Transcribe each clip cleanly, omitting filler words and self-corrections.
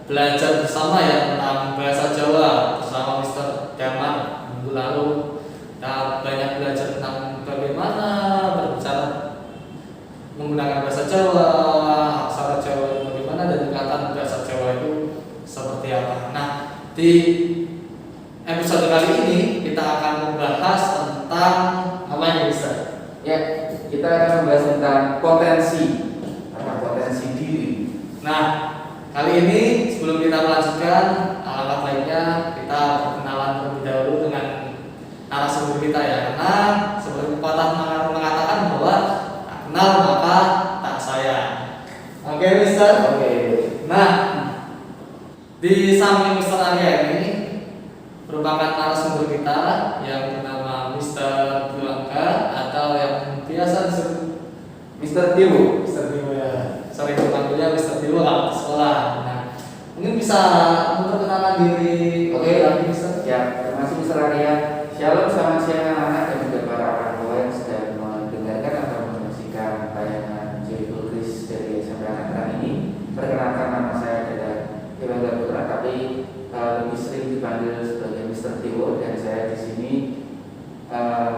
belajar bersama ya tentang bahasa Jawa bersama Mister Daman minggu lalu. Kita banyak belajar tentang bagaimana berbicara menggunakan bahasa Jawa, aksara Jawa itu bagaimana, dan tingkatan bahasa Jawa itu seperti apa. Nah, di episode kali ini kita akan membahas tentang apa ya, Mister? Ya, kita akan membahas tentang potensi diri. Nah, kali ini sebelum kita melanjutkan, alangkah baiknya kita perkenalan terlebih dahulu dengan narasumber kita ya, karena seperti pepatah mengatakan bahwa tak kenal maka tak sayang. Oke, Mister. Oke. Nah, di samping Mister Arya ini merupakan narasumber kita yang bernama Mister Bangga atau yang biasa disebut Mister Tio. Mister Tio ya. Sering dipanggilnya Mister Tio kalau di sekolah. Nah, mungkin bisa memperkenalkan diri. Oke, lagi Mister. Ya, terima kasih Mister Arya. Shalom, selamat siang anak-anak dan juga para orang tua yang sedang mendengarkan atau menyaksikan tayangan Joyful Grace dari SMP Anak ini. Perkenalkan, nama saya adalah Bangga Putra, tapi lebih sering dipanggil sebagai Mister Tio, dan saya di sini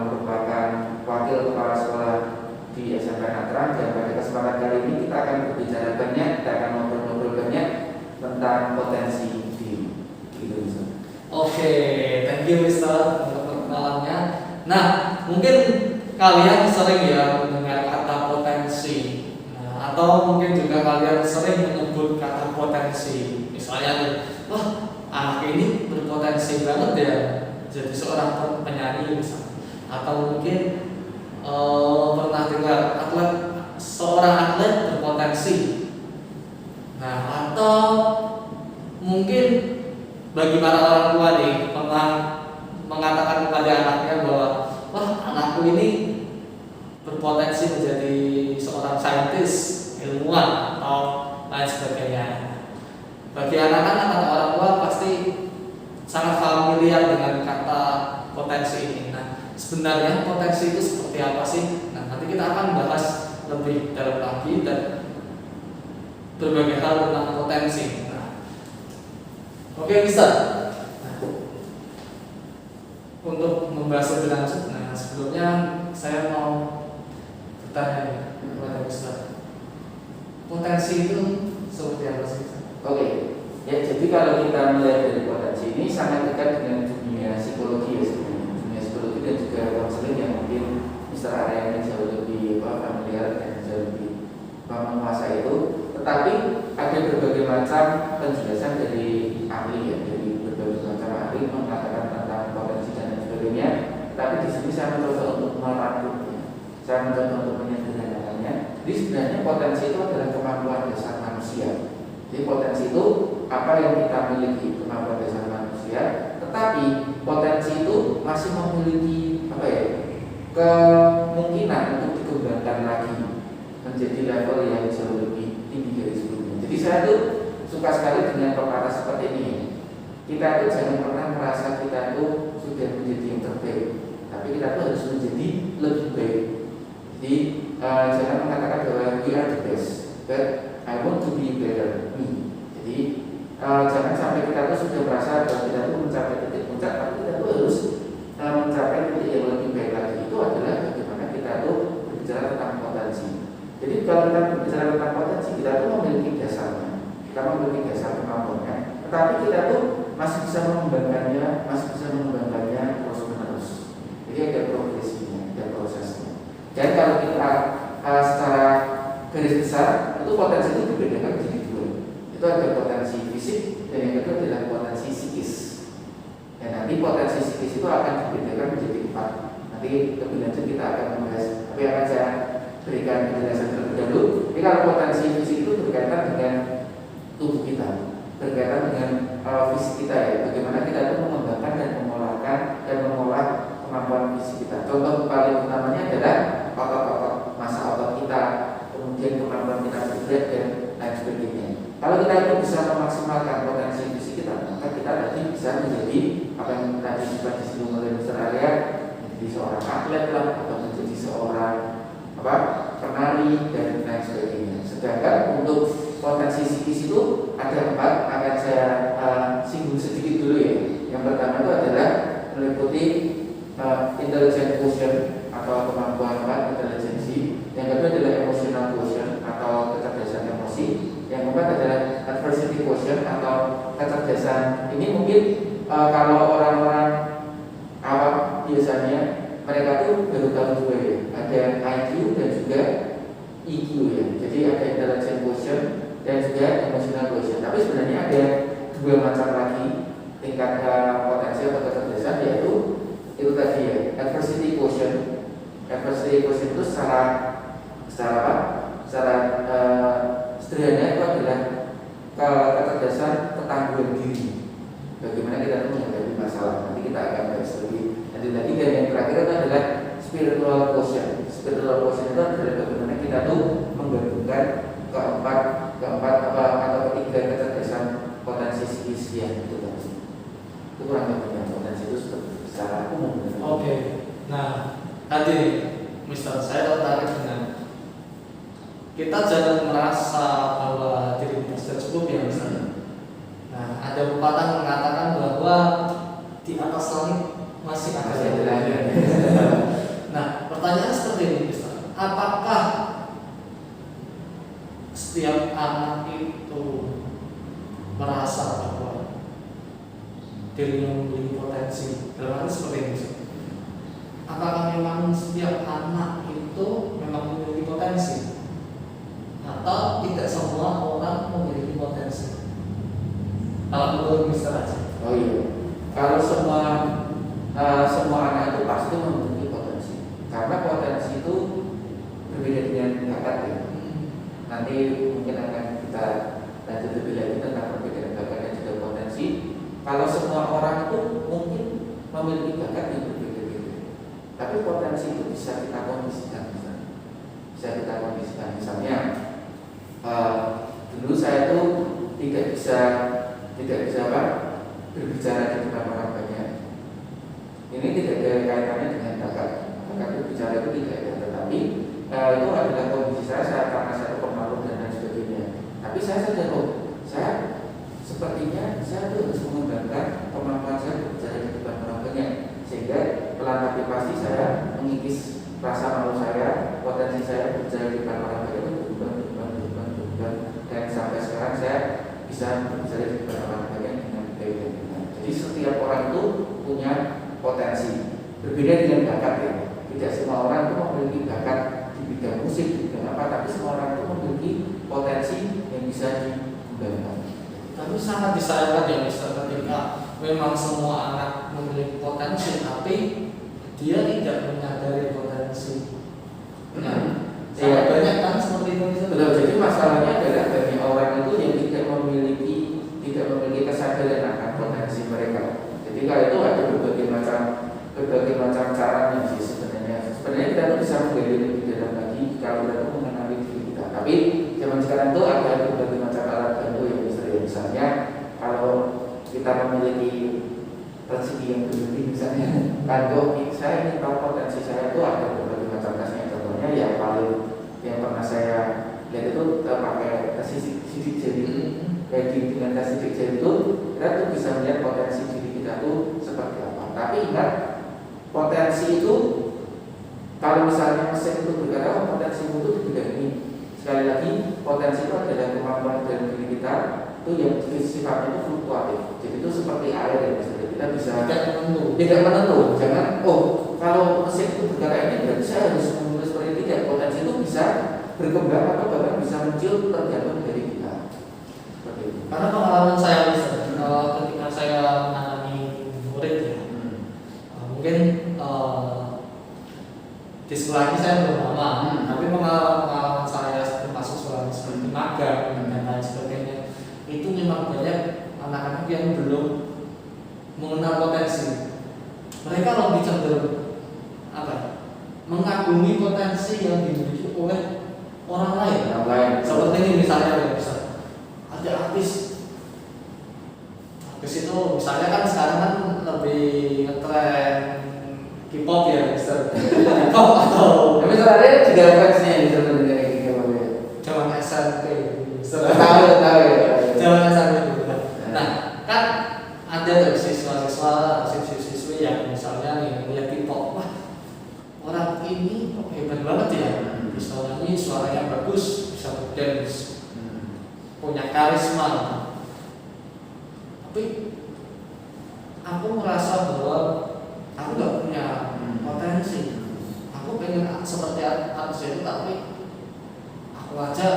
merupakan wakil kepala sekolah di SMP Natra. Dan pada kesempatan kali ini kita akan berbicara banyak, kita akan ngobrol-ngobrol banyak tentang potensi diri. Gitu, Mister. Oke, thank you Mister untuk perkenalannya. Nah, mungkin kalian sering ya mendengar kata potensi. Nah, atau mungkin juga kalian sering menyebut kata potensi. Misalnya nih, wah anak ini berpotensi banget ya jadi seorang penyanyi misalnya. Atau mungkin pernah dengar seorang atlet berpotensi. Nah, atau mungkin bagi para orang tua nih pernah mengatakan kepada anaknya bahwa wah anakku ini berpotensi menjadi seorang saintis, ilmuwan atau lain sebagainya. Bagi anak-anak atau orang tua pasti sangat familiar dengan kata potensi ini. Nah, sebenarnya potensi itu seperti apa sih? Nah, nanti kita akan bahas lebih dalam lagi dan berbagai hal tentang potensi. Oke, bisa. Nah, untuk membahas lebih lanjut, nah sebelumnya saya mau bertanya kepada Ustaz. Potensi itu seperti apa sih? Oke. Ya, jadi kalau kita melihat dari potensi ini sangat dekat dengan dunia psikologi ya sebenarnya. Dunia psikologi dan juga konseling yang mungkin Mr. Arya ini jauh lebih familiar dan jauh lebih menguasai itu. Tetapi ada berbagai macam penjelasan dari ahli ya, dari berbagai macam ahli mengatakan tentang potensi dan lain sebagainya. Tapi di sini saya mencoba untuk merangkumnya, saya mencoba untuk menyederhanakannya. Jadi sebenarnya potensi itu adalah kemampuan dasar manusia. Jadi potensi itu apa yang kita miliki, kemampuan dasar manusia. Tetapi potensi itu masih memiliki apa ya, kemungkinan untuk dikembangkan lagi menjadi level yang jauh lebih tinggi dari sebelumnya. Jadi saya tuh suka sekali dengan pepatah seperti ini. Kita itu jangan pernah merasa kita itu sudah menjadi yang terbaik, tapi kita tuh harus menjadi lebih baik. Jadi jangan mengatakan bahwa we are the best, but I want to be better me. Jadi jangan sampai kita tuh sudah merasa bahwa kita tuh mencapai titik puncak, tapi kita tuh harus mencapai titik yang lebih baik lagi. Itu adalah bagaimana kita tuh berbicara tentang potensi. Jadi kalau kita berbicara tentang potensi, kita tuh memiliki dasarnya, kita memiliki dasar kemampuannya, tetapi kita tuh masih bisa mengembangkannya, terus menerus. Jadi ada progresinya, ada prosesnya. Dan kalau kita secara garis besar, itu potensi itu dibedakan menjadi dua. Itu ada potensi fisik dan yang kedua adalah potensi psikis. Dan nanti potensi psikis itu akan dibedakan menjadi 4. Nanti lebih lanjut kita akan membahas. Tapi akan saya berikan penjelasan terlebih dahulu. Jadi kalau potensi fisik itu berkaitan dengan tubuh kita, berkaitan dengan fisik kita ya. Bagaimana kita itu mengembangkan dan mengolah kemampuan fisik kita. Contoh paling utamanya adalah otot-otot, massa otot kita, kemudian kemampuan kita bergerak dan lain sebagainya. Kalau kita itu bisa memaksimalkan potensi fisik kita, maka kita nanti bisa menjadi apa yang tadi sudah disinggung oleh Mr. Arya, menjadi seorang atlet lah, atau menjadi seorang penari dan lain sebagainya. Sedangkan untuk potensi psikis itu ada 4, akan saya singgung sedikit dulu ya. Yang pertama itu adalah meliputi intelligent quotient atau kemampuan intelijensi. Yang kedua adalah emotional quotient atau kecerdasan emosi. Yang keempat adalah adversity quotient atau kecerdasan. Ini mungkin kalau orang-orang awam biasanya mereka tuh baru tahu juga ya. Ada IQ dan juga EQ ya. Jadi ada intelligent quotient dan juga emotional quotient. Tapi sebenarnya ada 2 macam lagi tingkat potensi atau kecerdasan, yaitu itu tadi ya, adversity quotient. Adversity quotient itu secara sederhana itu adalah kecerdasan ketangguhan diri. Bagaimana kita tuh menghadapi masalah. Nanti kita akan bahas lebih lanjut lagi. Dan yang terakhir itu adalah spiritual quotient. Spiritual quotient itu adalah bagaimana kita tuh menggabungkan keempat atau ketiga kecerdasan potensi psikis yang itu tadi. Itu kurang lebih potensi itu secara umum. Oke. Nah, tadi Mister, saya tertarik dengan kita jangan merasa bahwa diri kita sudah cukup ya Mister. Nah, ada pepatah mengatakan bahwa di atas langit masih ada lagi. Nah, pertanyaan seperti ini Mister, apakah setiap anak itu merasa bahwa dirinya memiliki potensi? Dalam arti seperti ini Mister, apakah memang setiap anak itu memang memiliki potensi? Atau tidak semua orang memiliki potensi? Kalau menurut Mister aja. Oh iya. Kalau semua anak itu pasti memiliki potensi. Karena potensi itu berbeda dengan bakat ya. Nanti mungkin akan kita lanjut lebih lagi tentang perbedaan bakat dan juga potensi. Kalau semua orang itu mungkin memiliki bakat yang berbeda-beda. Tapi potensi itu bisa kita kondisikan. Bisa kita kondisikan. Misalnya dulu saya tuh tidak bisa berbicara di depan orang banyak. Ini tidak ada kaitannya dengan bakat. Bakat itu bicara itu tidak ada, tetapi itu adalah kondisi saya karena saya pemalu dan lain sebagainya. Tapi saya sadar, saya sepertinya saya tuh harus mengembangkan kemampuan saya berbicara di depan orang banyak, sehingga pelan tapi pasti saya mengikis rasa malu saya, potensi saya berbicara di depan orang banyak itu berubah, dan sampai sekarang saya bisa berbicara di depan orang banyak dengan baik dan benar. Jadi setiap orang itu punya potensi, berbeda dengan bakat ya. Tidak semua orang itu memiliki bakat di bidang musik, di bidang apa, tapi semua orang itu memiliki potensi yang bisa dikembangkan. Tapi sangat disayangkan ya Mister, ketika memang semua anak memiliki potensi, tapi dia tidak menyadari potensi. Nah, sangat banyak kan seperti itu Mister. Betul. Jadi masalahnya adalah bagi orang itu yang tidak memiliki kesadaran akan potensi mereka. Jadi kalau itu ada berbagai macam caranya sih sebenarnya. Sebenarnya kita tuh bisa menggali lebih dalam lagi kalau kita tuh mengenali diri kita. Tapi zaman sekarang tuh ada berbagai macam alat bantu yang misalnya kalau kita memiliki rezeki yang berlebih misalnya, kalau saya ingin tahu potensi saya itu ada berbagai macam tesnya. Contohnya yang pernah saya lihat itu pakai tes sidik jari. Dengan tes sidik jari itu kita tuh bisa melihat potensi diri kita tuh seperti apa. Tapi ingat, potensi itu kalau misalnya mesin itu berkata potensi itu di bidang ini, sekali lagi potensi itu adalah kemampuan dari diri kita itu yang sifatnya itu fluktuatif. Jadi itu seperti air ya, misalnya kita bisa tidak menentu. Jangan kalau mesin itu berkata ini berarti saya harus menulis seperti tidak. Potensi itu bisa berkembang atau bahkan bisa muncul tergantung dari kita. Seperti itu. Karena pengalaman saya Mister, ketika saya menangani murid ya, mungkin di sekolah ini saya belum lama, tapi pengalaman saya termasuk seperti magang dan lain sebagainya, itu memang banyak anak-anak yang belum mengenal potensi. Mereka lebih cenderung mengagumi potensi yang dimiliki oleh orang lain. Seperti ini misalnya ya, ada artis itu misalnya kan sekarang kan lebih ngetren K-pop ya Mister. K-pop atau tapi sebenarnya juga fansnya yang bisa mendengar K-pop ya. zaman SMP Mister. Tahu ada siswa-siswa, siswi yang misalnya nih melihat TikTok, wah orang ini kok hebat banget ya, bisa nyanyi, suaranya bagus, bisa dance, punya karisma. Tapi aku merasa bahwa aku nggak punya potensi. Aku pengen seperti artis itu, tapi aku aja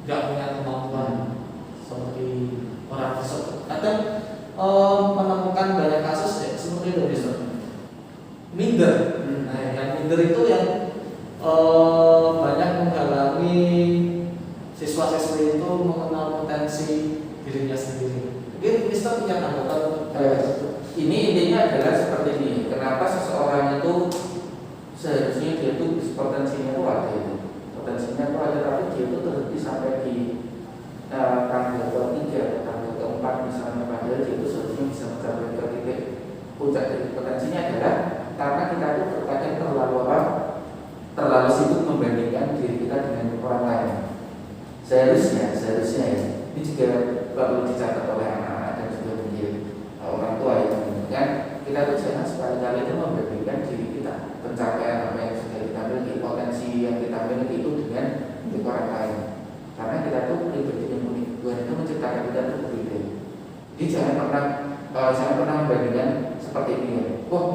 nggak punya kemampuan seperti orang tersebut. Kadang menemukan banyak kasus ya seperti itu bisa minder. Nah, yang minder itu yang banyak menghalangi siswa-siswi itu mengenal potensi dirinya sendiri. Mungkin Mister punya tanggapan ini intinya adalah seperti ini. Kenapa seseorang itu seharusnya dia itu potensinya itu ada itu, potensinya itu ada, tapi dia itu terhenti sampai di tanggal ke-3 atau tanggal ke-4 misalnya, padahal dia itu seharusnya bisa mencapai ke titik puncak dari potensinya adalah karena kita itu terkadang terlalu sibuk membandingkan diri kita dengan orang lain. Seharusnya ya, ini juga perlu dicatat oleh anak-anak dan juga mungkin orang tua ya, kan kita tuh jangan sekali-kali itu membandingkan diri kita, pencapaian apa yang sudah kita miliki, potensi yang kita miliki itu dengan milik orang lain. Karena kita tuh pribadi yang unik, Tuhan itu menciptakan kita tuh berbeda. Jadi jangan pernah membandingkan seperti ini ya. Wah,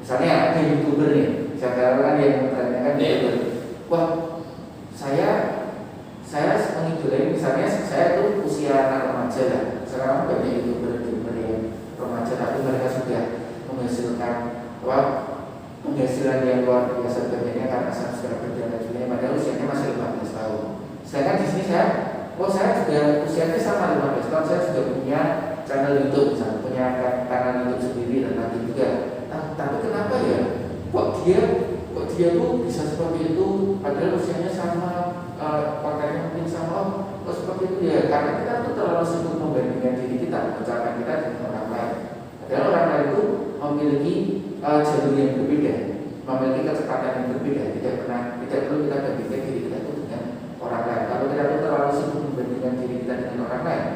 misalnya ada YouTuber nih, saya kan yang menanyakan YouTuber. Wah, saya mengidolai, misalnya saya tuh usia anak remaja lah. Sekarang banyak YouTuber yang remaja tapi mereka sudah menghasilkan penghasilan yang luar biasa banyaknya karena subscriber dan lain-lain, padahal usianya masih 15 tahun. Sedangkan di sini saya juga usianya sama 15 tahun, saya juga punya channel YouTube, misalnya punya kanal YouTube sendiri dan nanti juga. Tapi kenapa ya? Kok dia tuh bisa seperti itu? Padahal usianya sama, pakaiannya mungkin sama. Kok seperti itu ya? Karena kita tuh terlalu sibuk membandingkan diri kita, pencapaian kita dengan orang lain. Padahal orang lain itu memiliki jalur yang berbeda, memiliki kecepatan yang berbeda. Tidak perlu kita bandingkan diri kita itu dengan orang lain. Kalau kita tuh terlalu sibuk membandingkan diri kita dengan orang lain,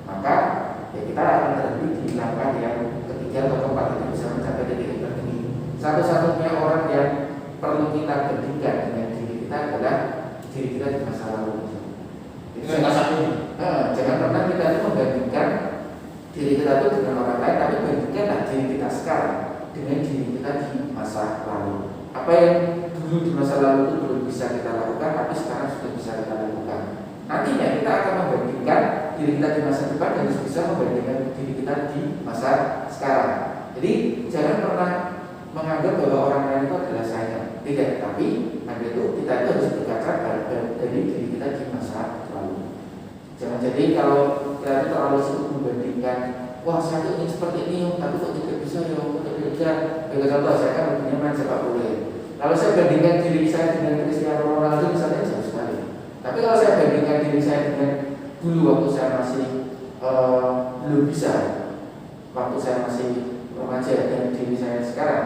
maka ya kita akan terhenti di langkah yang ketiga atau keempat, itu bisa mencapai titik yang tertinggi. Satu-satunya orang yang perlu kita bandingkan dengan diri kita adalah diri kita di masa lalu. Jangan pernah kita itu membandingkan diri kita itu dengan orang lain, tapi bandingkanlah diri kita sekarang dengan diri kita di masa lalu. Apa yang dulu di masa lalu itu belum bisa kita lakukan, tapi sekarang sudah bisa kita lakukan. Nantinya kita akan membandingkan diri kita di masa depan dan bisa membandingkan diri kita di masa sekarang. Jadi jangan pernah menganggap bahwa orang lain itu adalah saya. Tidak, tapi kita itu harus berkaca dari diri kita di masa lalu. Jangan jadi kalau kita terlalu sibuk membandingkan, wah saya tuh ingin seperti ini, tapi kok tidak bisa ya, kok tidak bisa. Bagi contoh, saya kan hobinya main sepak bola. Kalau saya bandingkan diri saya dengan Cristiano Ronaldo misalnya jauh sekali. Tapi kalau saya bandingkan diri saya dengan dulu waktu saya masih belum bisa, waktu saya masih remaja dan diri saya sekarang,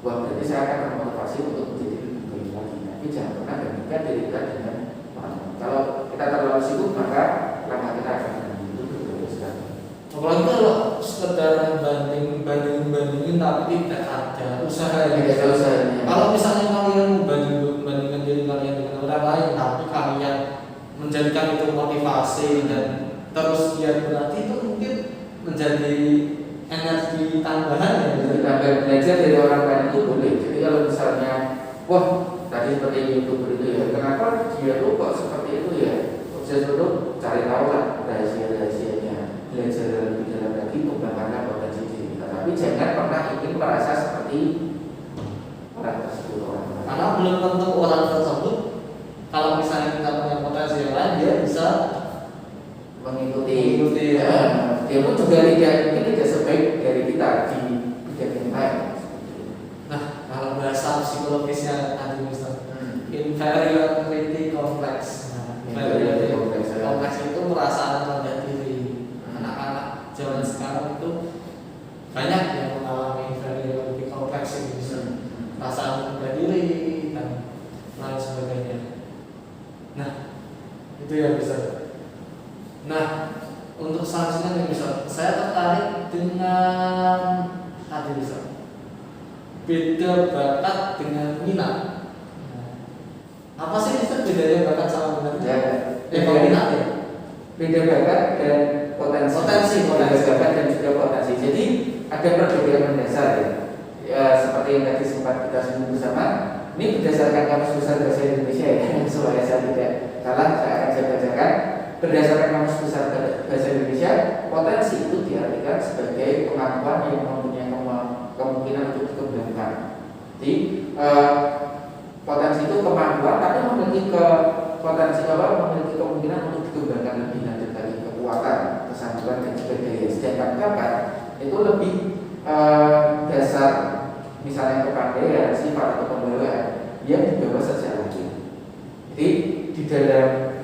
wah berarti saya akan termotivasi untuk menjadi lebih baik lagi. Tapi jangan pernah bandingkan diri kita dengan orang lain. Kalau kita terlalu sibuk, maka langkah kita akan itu berbeda sekali. Apalagi kalau sekedar bandingin tapi tidak ada usaha yang tidak ada usahanya. Kalau misalnya kalian bandingkan diri kalian dengan orang lain, tapi kalian menjadikan itu motivasi dan terus giat berarti, itu mungkin menjadi energi tambahan ya. Tambah belajar dari orang lain itu boleh. Jadi kalau misalnya, wah tadi seperti YouTuber itu ya, kenapa dia tuh kok seperti itu ya? Saya suruh cari tahu lah rahasia-rahasianya, belajar lebih dalam lagi, kembangkanlah potensi diri kita. Tapi jangan pernah ingin merasa seperti orang tersebut, karena belum tentu orang tersebut, kalau misalnya kita punya potensi yang lain, dia bisa mengikuti. Ya. Dia pun juga tidak sebaik dari kita di bidang yang lain. Nah, kalau bahasa psikologisnya tadi Mister, inferiority complex. Inferiority complex itu merasa rendah diri. Anak-anak zaman sekarang itu banyak yang mengalami inferiority complex ini, rasa rendah diri dan lain sebagainya. Nah, itu ya bisa. Nah, untuk selanjutnya nih bisa, saya tertarik dengan tadi bisa beda bakat dengan minat. Apa sih Mister bedanya bakat sama minat? Beda Minat ya? Beda bakat dan potensi. Beda bakat dan juga potensi. Jadi ada perbedaan mendasar ya. Seperti yang tadi sempat kita singgung bersama. Ini berdasarkan Kamus Besar Bahasa Indonesia ya. Supaya saya tidak salah, saya akan bacakan. Berdasarkan Kamus Besar Bahasa Indonesia, potensi itu diartikan sebagai kemampuan yang mempunyai kemungkinan untuk dikembangkan. Jadi potensi itu kemampuan, tapi memiliki memiliki kemungkinan untuk dikembangkan lebih lanjut lagi, kekuatan, kesanggupan dan juga daya. Sedangkan bakat itu lebih dasar, misalnya kepandaian, sifat atau pembawaan yang dibawa sejak lahir. Jadi di dalam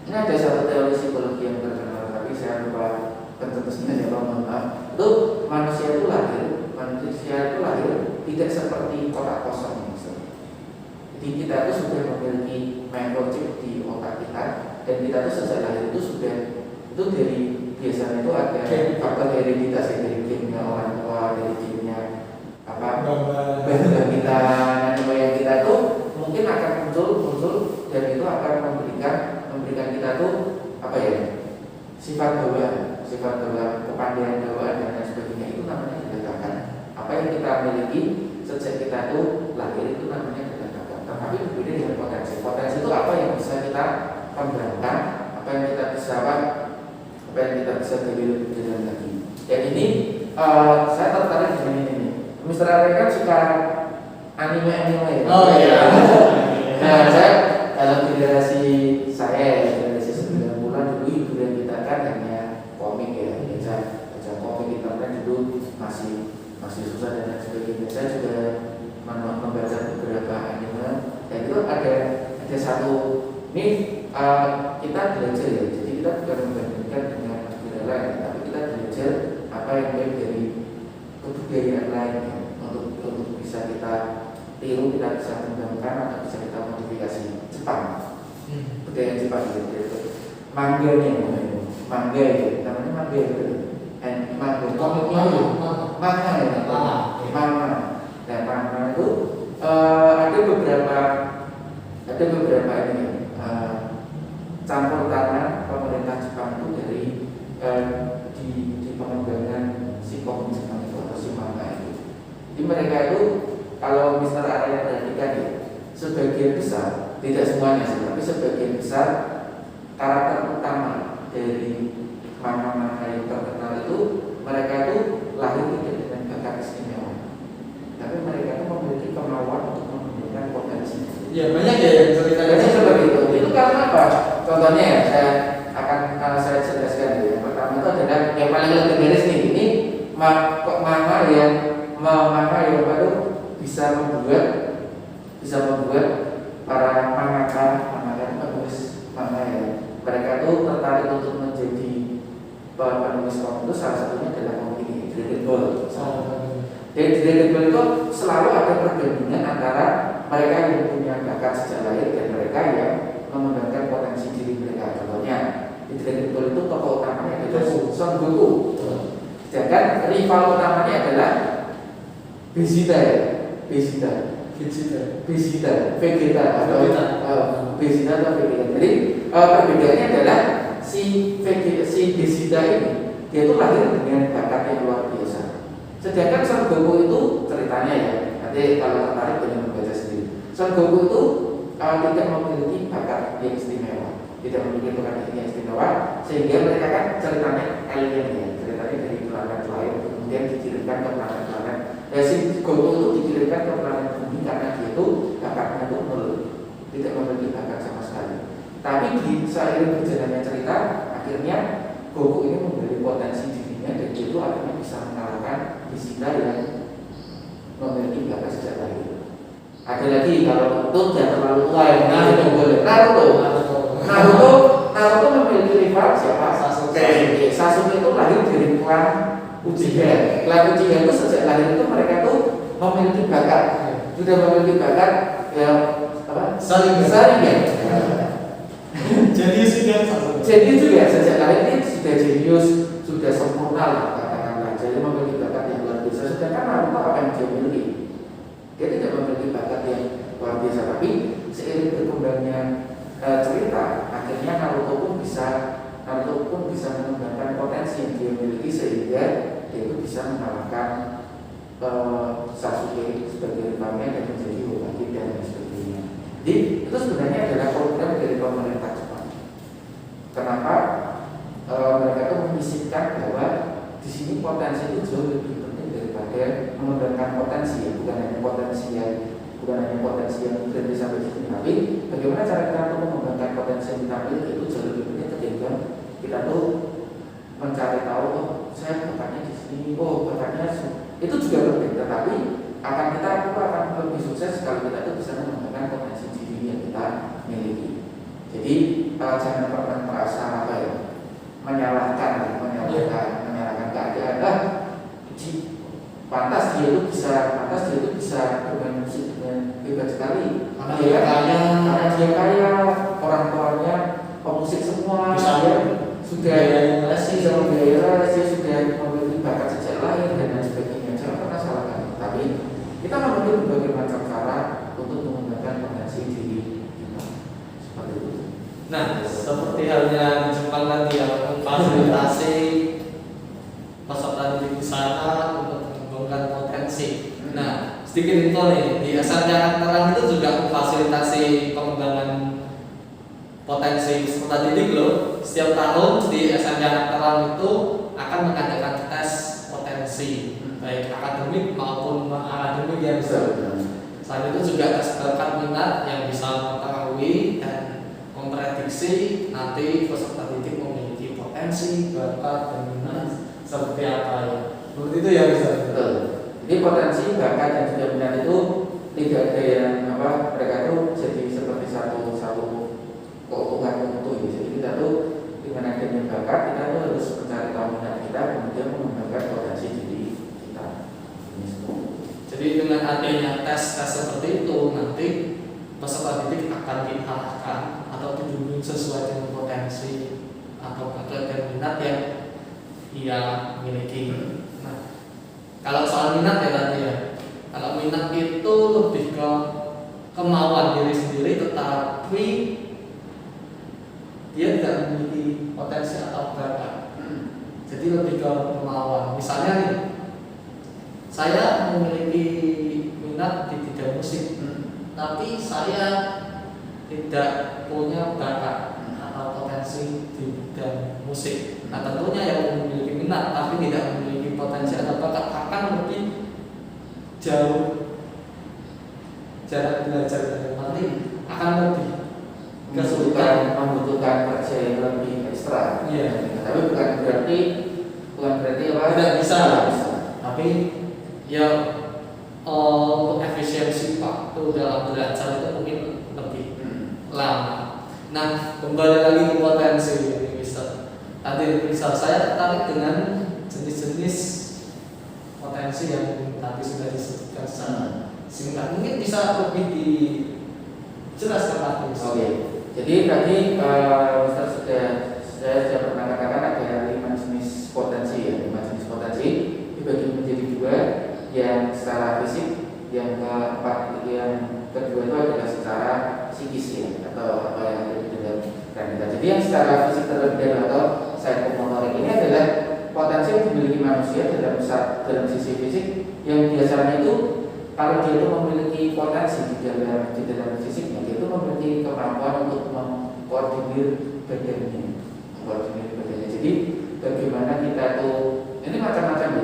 ini ada satu teori psikologi yang terkenal, tapi saya lupa pencetusnya siapa, mohon maaf. Itu manusia itu lahir tidak seperti kotak kosong. Jadi kita itu sudah memiliki microchip di otak kita, dan kita itu sejak lahir itu sudah dari biasanya itu ada faktor hereditas ya, dari gennya orang tua, dari gennya bangga kita, nenek moyang kita itu mungkin akan muncul dan itu akan memberikan kita tuh sifat bawaan, kepandaian bawaan dan lain sebagainya. Itu namanya bakat. Apa yang kita miliki sejak kita tuh lahir itu namanya bakat. Tapi berbeda dengan potensi. Potensi itu apa yang bisa kita kembangkan, apa yang kita bisa gali lebih dalam lagi. Dan ini saya tertarik dengan ini. Mr. Arya kan suka anime. Oh iya. Nah, saya dalam generasi 90-an dulu hiburan kita kan hanya komik ya, baca komik, internet dulu masih susah dan lain sebagainya. Saya juga membaca beberapa anime, dan itu ada satu ini kita belajar ya. Jadi kita bukan membandingkan dengan negara lain, tapi kita belajar apa yang baik dari kebudayaan lain ya, untuk bisa kita tiru, kita bisa kembangkan atau bisa kita modifikasi. Jepang, budaya Jepang gitu. Manga itu namanya manga itu. Manga ya. Dan manga itu ada beberapa ini campur tangan pemerintah Jepang itu dari di pengembangan si komik Jepang itu atau si manga itu. Jadi mereka itu, kalau Mr. Arya perhatikan ya, sebagian besar, tidak semuanya sih, tapi sebagian besar karakter utama dari manga-manga yang terkenal itu, mereka itu lahir tidak dengan bakat istimewa, tapi mereka itu memiliki kemauan untuk mengembangkan potensi. Ya banyak ya yang ceritanya seperti itu. Itu karena apa? Contohnya ya, saya jelaskan ya. Yang pertama itu adalah yang paling legendaris nih. Ini manga yang bisa membuat para mangaka penulis manga ya, mereka itu tertarik untuk menjadi penulis komik itu. Salah satunya adalah komik ini, Dragon Ball. Dan di Dragon Ball itu selalu ada perbandingan antara mereka yang punya bakat sejak lahir dan mereka yang mengembangkan potensi diri mereka. Contohnya di Dragon Ball itu tokoh utamanya adalah Son Goku, sedangkan rival utamanya adalah Vegeta atau Vegeta. Jadi perbedaannya adalah si Vegeta ini dia itu lahir dengan bakat yang luar biasa. Sedangkan Son Goku itu ceritanya ya, nanti kalau tertarik boleh membaca sendiri. Son Goku itu tidak memiliki bakat yang istimewa, sehingga mereka kan ceritanya alien ya, ceritanya dari planet lain kemudian dikirimkan ke planet. Si Goku itu dikirimkan ke planet bumi karena dia itu bakatnya itu nol, tidak memiliki bakat sama sekali. Tapi seiring berjalannya cerita, akhirnya Goku ini memberi potensi dirinya dan dia itu akhirnya bisa mengalahkan Vegeta yang memiliki bakat sejak lahir. Ada lagi, kalau itu jangan terlalu tua ya, Naruto memiliki rival siapa? Sasuke itu lahir dari klan Uchiha. Klan Uchiha itu sejak lahir itu mereka itu memiliki bakat, sudah memiliki bakat ya saling ya. Jadi juga sejak lahir ini sudah jenius, sudah sempurna lah katakanlah, jadi memiliki bakat yang luar biasa. Sedangkan Naruto apa yang dia miliki? Dia tidak memiliki bakat yang luar biasa, tapi seiring berkembangnya cerita, akhirnya Naruto pun bisa mengembangkan potensi yang dia miliki sehingga dia itu bisa mengalahkan Sasuke sebagai rivalnya dan menjadi Hokage dan lain sebagainya. Jadi itu sebenarnya adalah program dari pemerintah Jepang. Kenapa mereka itu menyisipkan bahwa di sini potensi itu jauh lebih penting daripada mengembangkan potensi, ya. bukan hanya potensi yang berhenti sampai di sini, tapi bagaimana cara kita untuk mengembangkan potensi yang kita miliki itu jauh lebih penting ketimbang kita tuh mencari tahu, oh saya bakatnya di sini, oh bakatnya itu juga penting, tetapi kita akan lebih sukses kalau kita itu bisa mengembangkan potensi diri yang kita miliki. Jadi jangan pernah merasa menyalahkan keadaan. Pantas dia itu bisa bermain musik dengan hebat sekali. Karena dia kaya, orang tuanya pemusik semua, bisa dia sudah membiayai, dia sudah memiliki bakat sejak lahir dan lain sebagainya. Jangan pernah salahkan. Tapi kita memiliki berbagai macam cara untuk mengembangkan potensi diri kita. Seperti itu. Nah, seperti halnya di Jepang tadi yang memfasilitasi peserta didik di sana untuk mengembangkan potensi. Nah, sedikit info nih, di SMK Terang itu juga memfasilitasi pengembangan potensi peserta didik loh. Setiap tahun di SMK Terang itu akan mengadakan tes potensi, baik akademik maupun non-akademik yang selain itu juga tes bakat minat yang bisa mengetahui dan memprediksi nanti peserta didik memiliki potensi, bakat, dan minat seperti apa ya. Seperti itu ya bisa. Betul. Jadi potensi, bakat, dan juga minat itu tidak ada yang mereka itu jadi seperti satu keuntungan mutu. Jadi kita tuh dengan adanya bakat kita tuh harus mencari tahu minat kita kemudian mengembangkan potensi diri kita. Jadi dengan adanya tes seperti itu nanti peserta didik akan diarahkan atau dibimbing sesuai dengan potensi atau bakat dan minat yang ia miliki. Nah, kalau soal minat ya tadi ya, kalau minat itu lebih ke kemauan diri sendiri, tetapi dia tidak memiliki potensi atau bakat. Jadi lebih ke kemauan. Misalnya nih, saya memiliki minat di bidang musik, tapi saya tidak punya bakat atau potensi di bidang musik. Nah tentunya yang memiliki minat tapi tidak memiliki potensi atau bakat akan lebih jauh jarak belajar dan nanti akan lebih kesulitan, membutuhkan kerja yang lebih ekstra. Iya. Tapi bukan berarti tidak bisa. Tapi ya untuk efisiensi waktu dalam belajar itu mungkin lebih lama. Nah, kembali lagi ke potensi ini, Mister. Tadi misal saya tertarik dengan jenis-jenis potensi yang tadi sudah disebutkan secara singkat. Mungkin bisa lebih dijelaskan lagi. Oke. Jadi tadi Mister saya sudah pernah katakan ada 5 jenis potensi ya, 5 jenis potensi dibagi menjadi 2, yang secara fisik, yang kedua itu adalah secara psikis ya, atau apa yang ada di dalam kita. Jadi yang secara fisik terlebih dahulu atau psikomotorik ini adalah potensi yang dimiliki manusia dalam sisi fisik yang biasanya itu kalau dia itu memiliki potensi di dalam fisiknya, dia itu memiliki kemampuan untuk mengkoordinir badannya. Jadi bagaimana kita tuh ini macam-macam ya,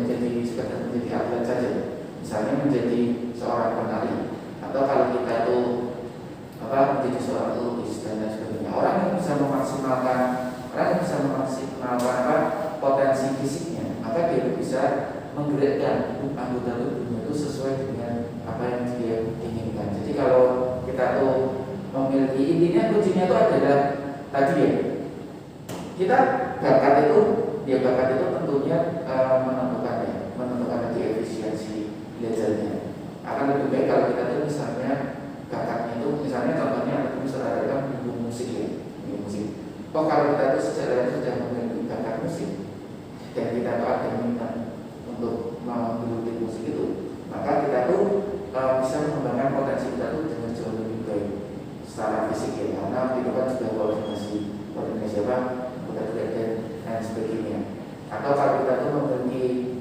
tidak hanya sekedar menjadi atlet saja. Misalnya menjadi seorang penari, atau kalau kita tuh menjadi seorang pelukis dan lain sebagainya. Orang yang bisa memaksimalkan potensi fisiknya, maka dia bisa menggerakkan anggota tubuhnya itu sesuai dengan apa yang dia inginkan. Jadi kalau kita tuh memiliki, intinya kuncinya itu adalah tadi ya, kita bakat itu tentunya menentukan nanti efisiensi belajarnya. Akan lebih baik kalau kita tuh misalnya bakatnya itu, misalnya contohnya misalnya adalah musik ya, musik. Kalau kita tuh sejak lahir sudah memiliki atau kalau kita tuh memiliki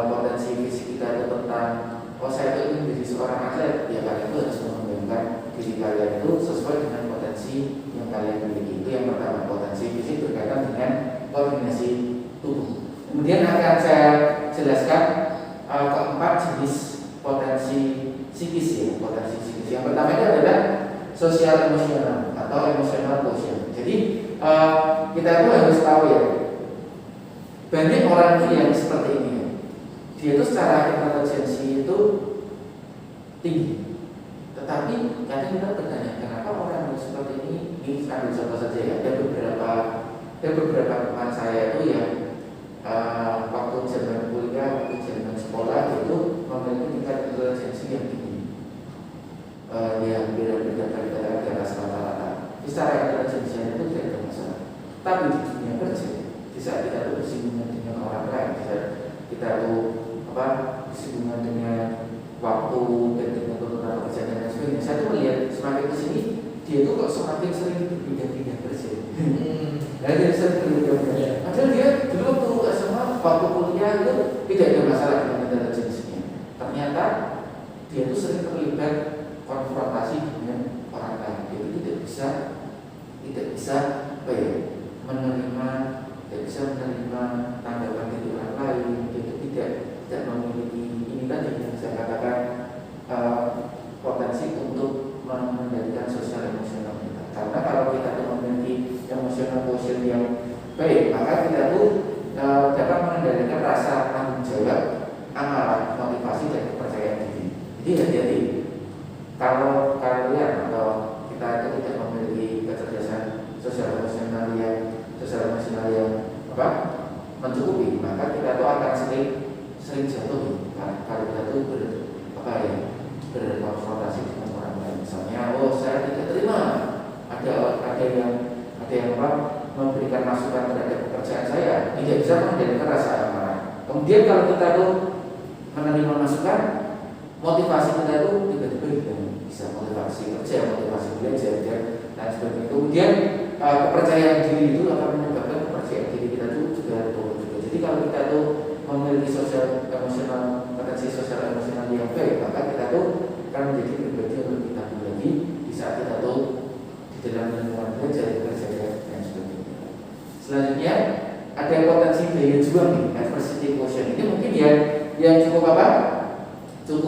potensi fisik kita itu tentang saya itu ingin menjadi seorang atlet, ya kalian itu harus mengembangkan diri kalian itu sesuai dengan potensi yang kalian miliki. Itu yang pertama, potensi fisik berkaitan dengan koordinasi tubuh. Kemudian akan saya jelaskan keempat jenis potensi psikis ya, potensi psikis. Yang pertama itu adalah sosial emosional atau emotional quotient. Jadi kita itu harus tahu ya, banyak orang yang seperti ini ya. Dia itu secara intelijensi itu tinggi, tetapi kadang kita bertanya kenapa orang yang seperti ini ambil contoh saja ya. Ada beberapa teman saya itu yang waktu zaman kuliah, waktu zaman sekolah itu memiliki tingkat intelijensi yang tinggi, yang beda-beda di atas rata-rata. Secara intelijensinya itu tidak ada masalah. Tapi di dunia kerja, di saat kita itu bersinggungan dengan orang lain, di saat kita itu bersinggungan dengan waktu dan dengan tuntutan pekerjaan dan sebagainya, saya tuh melihat semakin kesini dia itu kok semakin sering berpindah-pindah kerja. Dia sering berpindah-pindah. Padahal dia dulu waktu SMA, waktu kuliah itu tidak ada masalah dengan intelijensinya. Ternyata dia itu sering terlibat konfrontasi dengan orang lain. Dia itu tidak bisa menerima tanggapan dari orang lain. Dia itu tidak memiliki ini tadi yang saya katakan potensi untuk mengendalikan sosial emosional kita. Karena kalau kita memiliki emosional quotient yang baik, maka kita tuh dapat mengendalikan rasa tanggung jawab, amarah, motivasi dan kepercayaan diri. Jadi hati-hati kalau kalian atau kita itu tidak memiliki kecerdasan sosial emosional yang mencukupi, maka kita tuh akan sering jatuh kalau kita tuh berkonfrontasi dengan orang lain. Misalnya, saya tidak terima ada yang memberikan masukan terhadap pekerjaan saya, tidak bisa mengendalikan rasa amarah. Kemudian kalau kita tuh menerima masukan, motivasi kita tuh tiba-tiba bisa motivasi kerja, motivasi belajar dan lain sebagainya. Kemudian kepercayaan diri itu akan menyebabkan kepercayaan diri kita tuh juga turun juga. Jadi kalau kita tuh memiliki potensi sosial emosional yang baik, maka kita tuh akan menjadi pribadi yang lebih tangguh lagi di saat kita tuh di dalam lingkungan belajar, kerja dan sebagainya. Selanjutnya ada potensi daya juang nih, adversity quotient. Ini mungkin yang cukup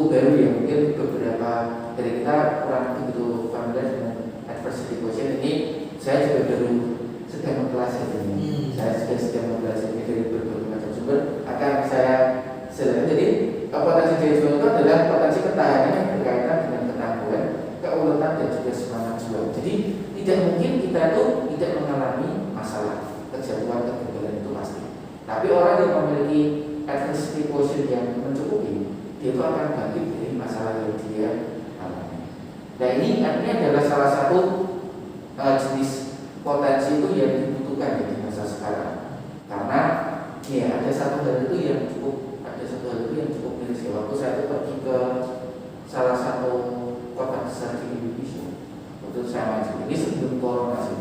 baru ya. Mungkin beberapa dari kita kurang begitu familiar dengan adversity quotient ini. Saya juga baru sedang mempelajarinya. Saya juga sedang mempelajarinya dari berbagai macam sumber. Akan saya jelaskan. Jadi potensi daya juang itu adalah potensi ketahanan yang berkaitan dengan ketangguhan, keuletan dan juga semangat juang. Jadi tidak mungkin kita itu tidak mengalami masalah, kejatuhan, kegagalan itu pasti. Tapi orang yang memiliki adversity quotient yang mencukupi, dia itu akan bangkit dari masalah yang dia alami. Nah ini artinya adalah salah satu jenis potensi itu yang dibutuhkan di masa sekarang. Karena ya ada satu hal itu yang cukup miris. Waktu saya itu pergi ke salah satu kota besar di Indonesia, waktu saya maju ini sebelum corona sih,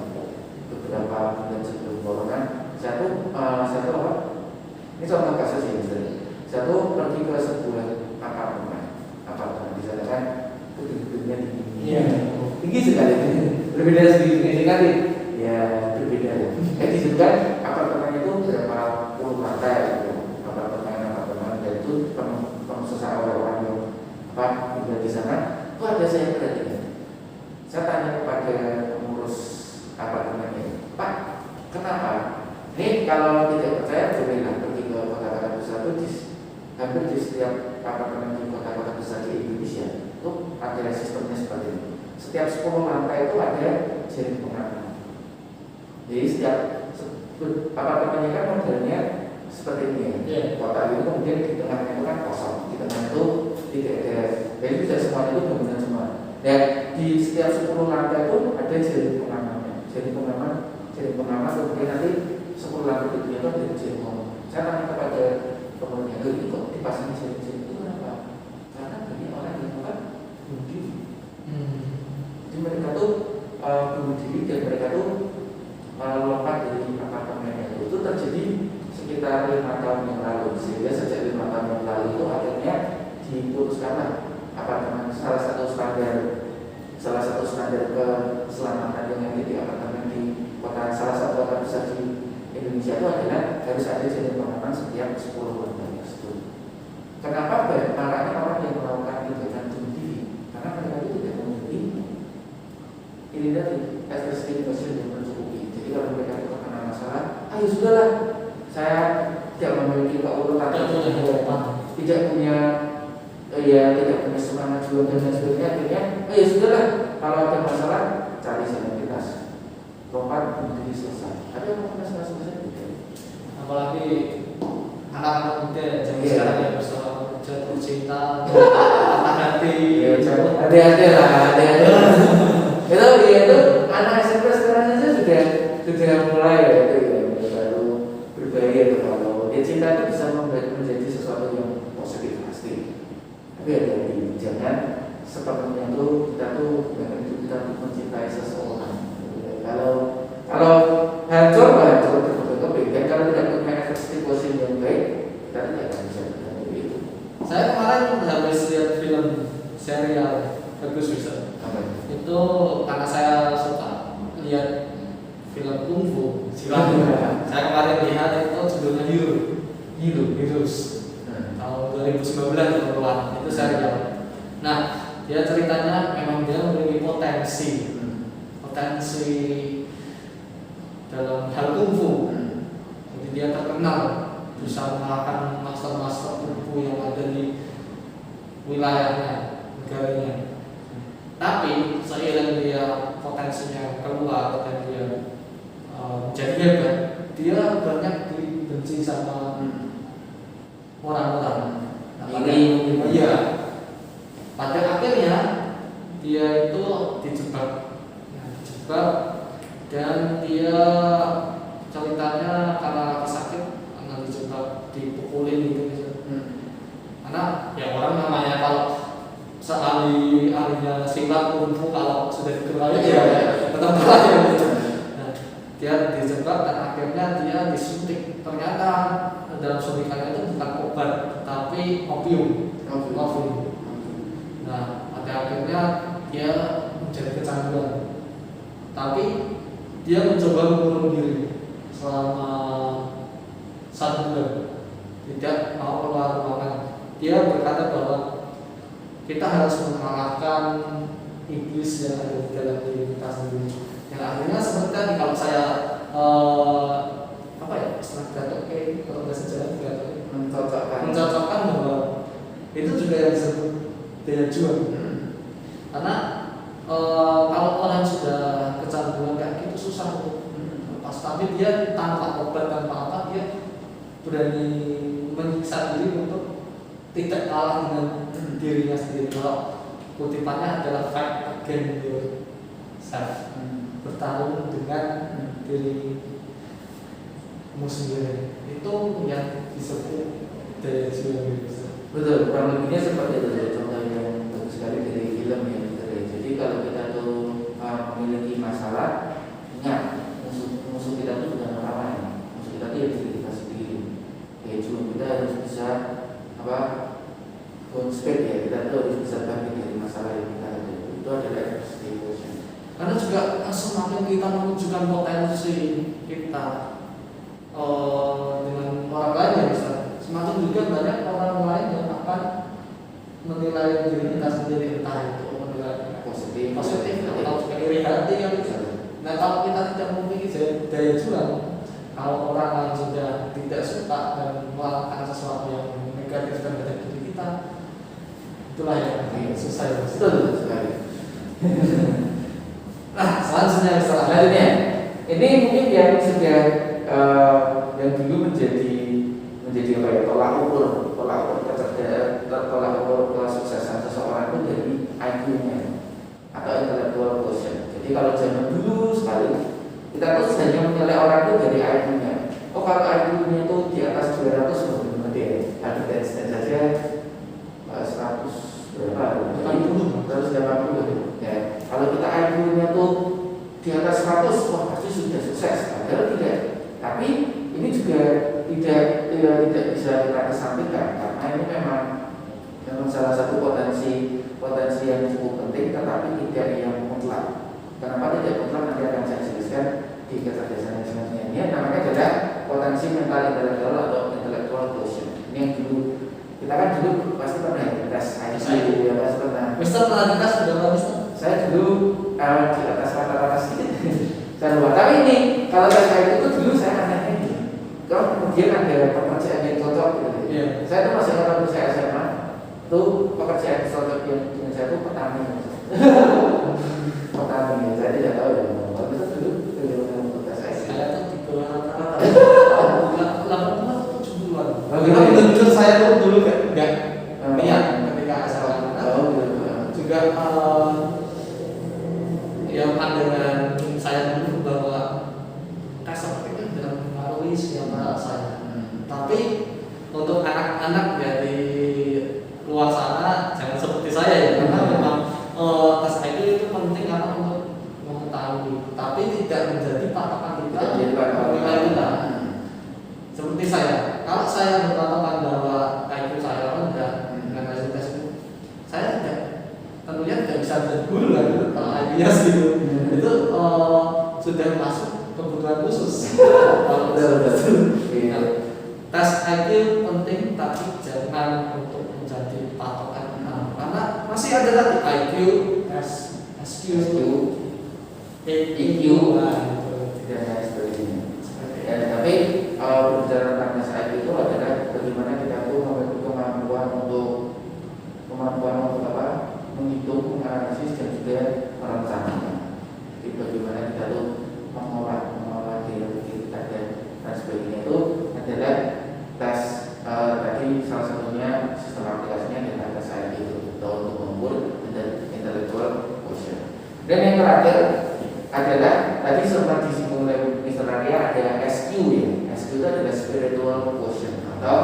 beberapa bulan sebelum corona, saya tuh ini contoh kasus ya misalnya, saya tuh pergi ke sebuah apartemen di sana kan gedung-gedungnya tinggi sekali, berbeda sedikit sekali, ya berbeda ya. Di situ kan apartemen itu berapa puluh lantai gitu. Apartemen dan itu penuh sesak orang yang tinggal di sana. Itu ada saya perhatikan. Saya tanya kepada pengurus apartemennya, Pak, kenapa? Ini kalau tidak percaya bolehlah pergi ke kota-kota besar itu hampir di setiap apartemen di kota-kota besar di Indonesia itu ada sistemnya seperti ini. Setiap 10 lantai itu ada jaring pengaman. Jadi setiap apartemennya kan modelnya seperti ini ya. Kota itu kemudian di tengahnya itu kan kosong, di tengah itu tidak ada. Jadi tidak semuanya itu benar-benar semua. Dan di setiap 10 lantai itu ada jaring pengamannya. Jaring pengaman kemudian nanti 10 lantai itu ada jaring pengaman. Saya tanya kepada pemiliknya, ini kok dipasang jaring itu kenapa? Karena banyak orang yang bunuh diri. Jadi mereka tuh bunuh diri dan mereka tuh lompat dari apartemennya itu Indonesia itu adalah harus ada jaring pengaman setiap 10 warga tersebut. Kenapa maraknya orang yang melakukan kegiatan bunuh diri? Karena mereka itu tidak memiliki ini tadi existing person yang mencukupi. Jadi kalau mereka itu terkena masalah, ayo sudahlah, saya tidak memiliki keurutan, tidak punya tidak punya semangat juang dan sebagainya. Akhirnya, ayo sudahlah, kalau ada masalah cari jalan pintas, lompat bunuh diri selesai. Ada yang mau selesai tidak? Apalagi anak-anak muda zaman sekarang yang bersama jatuh cinta, patah hati. Hati-hati lah, hati-hati. Itu anak SMP sekarang saja sudah mulai baru berbahaya tuh kalau dia cinta itu bisa menjadi sesuatu yang positif pasti. Tapi hati-hati, jangan sepenuhnya tuh kita mencintai seseorang. Kalau hancur berkebaikan, dan kalau tidak punya efektif positif yang baik, kita tidak akan bisa berkembang itu. Saya kemarin habis lihat film serial bagus bisa. Itu karena saya suka lihat film kungfu silat. Saya kemarin lihat itu judulnya Heroes tahun 2019 keluar. Itu serial. Nah, dia ceritanya memang dia memiliki potensi dalam hal kungfu. Jadi dia terkenal bisa mengalahkan master kungfu yang ada di wilayahnya, negaranya. Tapi seiring dia potensinya keluar dan dia menjadi hebat, dia banyak dibenci sama orang-orang. Iya. Pada akhirnya dia itu dijebak dan dia ceritanya karena sakit, karena dijebak, dipukulin gitu. Karena ya orang namanya kalau ahlinya silat kungfu kalau sudah dikeluarin ya tetap kalah ya. Nah, dia dijebak dan akhirnya dia disuntik. Ternyata dalam suntikannya itu bukan obat tapi opium. Nah, pada akhirnya dia menjadi kecanduan. Tapi dia mencoba mengurung diri selama 1 bulan, tidak mau keluar ruangan. Dia berkata bahwa kita harus mengalahkan iblis yang ada di dalam diri kita sendiri. Yang akhirnya seperti tadi kalau saya istilah gatok kalau bahasa Jawa gatok mencocokkan bahwa itu juga yang disebut daya juang. Karena kalau orang sudah kecanduan kayak gitu susah untuk lepas. Tapi dia tanpa obat tanpa apa dia berani menyiksa diri untuk tidak kalah dengan dirinya sendiri. Kalau kutipannya adalah fight against yourself, bertarung dengan dirimu sendiri. Itu yang disebut daya juang. Betul, kurang lebihnya seperti itu. Contoh yang bagus sekali dari film ya. Jadi kalau kita tuh memiliki masalah, ingat musuh kita tuh bukan orang lain. Musuh kita tuh ya diri kita sendiri. Daya juang kita harus bisa speed ya, kita tuh harus bisa bangkit dari masalah yang kita ada. Itu adalah emotion. Karena juga semakin kita menunjukkan potensi kita dengan orang lain ya bisa, semakin juga banyak orang lain yang akan menilai diri kita sendiri, entah itu menilai positif atau juga iri hati ya bisa. Nah kalau kita tidak memiliki daya juang, kalau orang lain sudah tidak suka dan melakukan sesuatu yang negatif terhadap diri kita, itulah yang susah ya. Betul sekali. Nah selanjutnya ini mungkin yang sudah yang dulu menjadi apa ya, tolak ukur kesuksesan seseorang itu dari IQ-nya atau intellectual quotient. Jadi kalau zaman dulu sekali kita tuh hanya menilai orang itu dari IQ-nya. Oh kalau IQ-nya itu di atas 200 benar ya. Albert Einstein saja 100 berapa? 180 ya. Kalau kita IQ-nya tuh di atas 100, wah pasti sudah sukses. Padahal tidak. Tapi ini juga tidak bisa kita kesampingkan karena ini memang salah satu potensi yang cukup penting, tetapi tidak yang mutlak. Kenapa tidak mutlak nanti akan saya jelaskan di kecerdasan yang selanjutnya. Ini namanya adalah mental intelektual atau intellectual quotient. Ini yang dulu kita kan dulu pasti pernah ya tes IQ ya, pasti pernah. Mister pernah tes berapa Mister? Saya dulu di atas rata-rata sedikit. Saya lupa. Tapi ini kalau tes IQ itu dulu saya anehnya ini. Kalau kemudian ada pekerjaan yang cocok gitu. Iya. Saya tuh masih ingat waktu saya SMA tuh pekerjaan cocok yang dengan saya tuh petani. Petani. Saya tidak tahu ya. Waktu itu dulu bagaimana tes IQ. Saya tuh di bawah rata-rata. 80-an. Benar-benar saya tuh dulu nggak niat ketika SMA. Juga yang pandangan saya dulu bahwa tes seperti itu tidak mempengaruhi setiap hal saya. Tapi untuk anak-anak ya di luar sana jangan seperti saya ya, karena memang tes IQ itu penting karena untuk mengetahui, tapi tidak menjadi patokan kita menilai kita. Seperti saya, kalau saya berpatokan bahwa IQ saya rendah dengan hasil tes itu, saya tentunya tidak bisa menjadi guru lah gitu. Kalau IQ gitu, itu sudah masuk kebutuhan khusus. Tes IQ penting, tapi jangan untuk menjadi patokan kita, karena masih ada lagi IQ, SQ, EQ, dan lain sebagainya. Ya, tapi berbicara tentang tes IQ itu adalah bagaimana kita tuh memiliki kemampuan untuk apa? Menghitung, menganalisis dan juga merencanakan. Jadi bagaimana kita tuh mengolah diri kita dan sebagainya itu adalah tes tadi salah satunya sistem aplikasinya adalah tes IQ itu untuk mengukur intellectual quotient. Dan yang terakhir adalah tadi sempat disinggung oleh Mr. Arya, ada SQ ya. SQ itu adalah spiritual quotient atau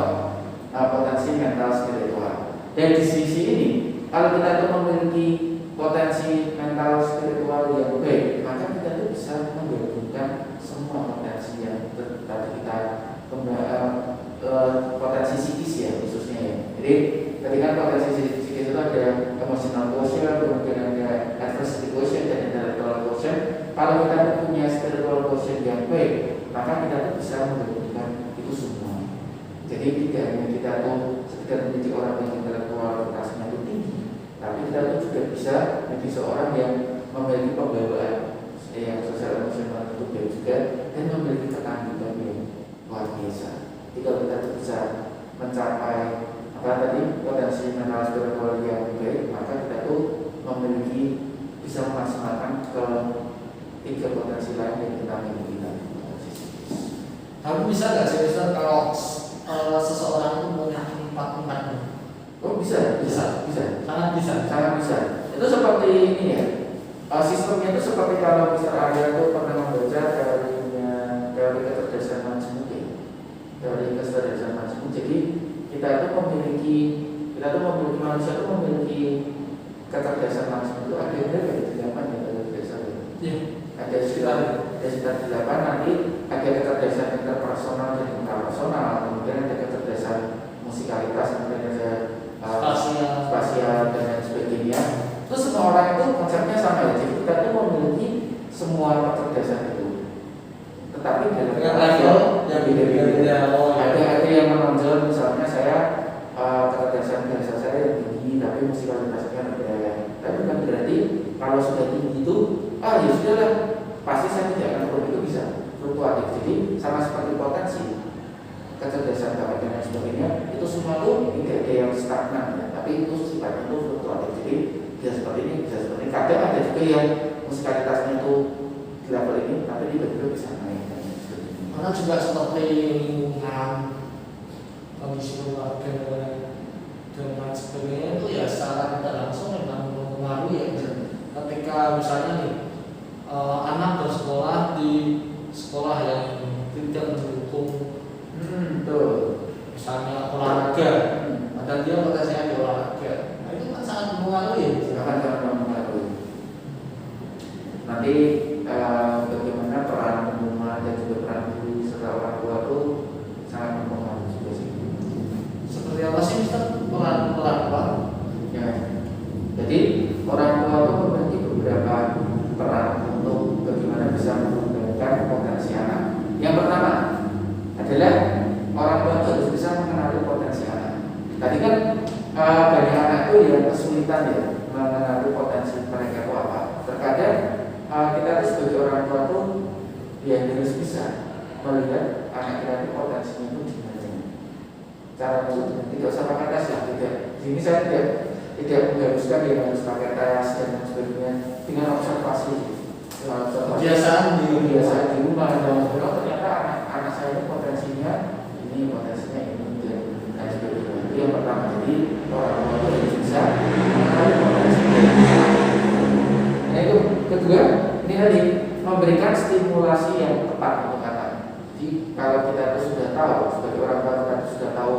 potensi mental spiritual. Dan di sisi ini kalau kita tuh memiliki potensi mental spiritual yang baik, maka kita tuh bisa menggabungkan semua potensi yang tadi kita potensi psikis ya khususnya ya. Jadi ketika potensi psikis itu ada emotional quotient, kemudian ada adversity quotient dan intellectual quotient. Kalau kita punya spiritual quotient yang baik, maka kita tuh bisa menggabungkan itu semua. Jadi tidak hanya kita tuh sekedar menjadi orang yang intelektualitasnya itu tinggi, tapi kita tuh juga bisa menjadi seorang yang memiliki pembawaan yang sosial emosional itu baik juga dan memiliki ketangguhan yang luar biasa. Jadi kalau kita tuh bisa mencapai apa tadi potensi mental spiritual yang baik, maka kita tuh memiliki bisa memaksimalkan ke tiga potensi lain yang kita miliki tadi. Tapi bisa nggak sih Mister kalau seseorang itu punya empat-empatnya? Oh bisa, sangat bisa. Itu seperti ini ya. Sistemnya itu seperti kalau Mr. Arya itu pernah membaca teori kecerdasan majemuk ya. Teori kecerdasan majemuk. Jadi kita itu memiliki manusia itu memiliki kecerdasan majemuk itu ada berapa ya? 8 ya kalau tidak salah. Iya. Ada sekitar 8, nanti ada kecerdasan interpersonal dan intrapersonal, kemudian ada kecerdasan musikalitas, kemudian ada spasial dan lain sebagainya. Terus semua orang itu konsepnya sama ya. Jadi kita itu memiliki semua kecerdasan itu, tetapi dalam level yang beda-beda. Ada yang menonjol, misalnya saya kecerdasan bahasa saya yang tinggi, tapi musikalitasnya rendah. Tapi bukan berarti kalau sudah tinggi itu ya sudahlah, pasti saya tidak akan itu bisa fluktuatif. Jadi sama seperti potensi kecerdasan bakat dan lain sebagainya, itu semua tuh tidak ada yang stagnan ya, tapi itu sifatnya itu fluktuatif. Jadi bisa seperti ini, bisa seperti ini. Kadang ada juga yang musikalitasnya itu di level ini, tapi tiba-tiba bisa naik dan sebagainya. Karena juga seperti lingkungan, kondisi keluarga dan lain sebagainya itu ya secara tidak langsung memang mempengaruhi ya. Ketika misalnya nih anak bersekolah di sekolah yang tidak mendukung Betul. misalnya olahraga, padahal dia potensinya di olahraga, nah itu kan sangat mempengaruhi. Akan sangat mempengaruhi. Nanti bagaimana peran rumah dan juga peran guru serta orang tua itu sangat mempengaruhi juga sih. Seperti apa sih Mister peran tua? Ya. Jadi orang tua itu memiliki beberapa peran untuk bagaimana bisa mengembangkan potensi anak. Yang pertama, adalah orang tua itu harus bisa mengenali potensi anak. Tadi kan banyak anak itu yang kesulitan ya mengenali potensi mereka itu apa. Terkadang kita itu sebagai orang tua tuh ya harus bisa melihat anak kita itu potensinya itu di mana. Cara itu tidak usah pakai tes ya, tidak. Di sini saya tidak mengharuskan yang harus pakai tes dan sebagainya, dengan observasi. Kebiasaan di rumah dan ternyata anak saya itu potensinya ini dan sebagainya. Itu yang pertama. Jadi orang tua itu harus bisa mengenali potensinya. Nah itu kedua, ini tadi memberikan stimulasi yang tepat untuk anak. Jadi kalau kita itu sudah tahu sebagai orang tua kita itu sudah tahu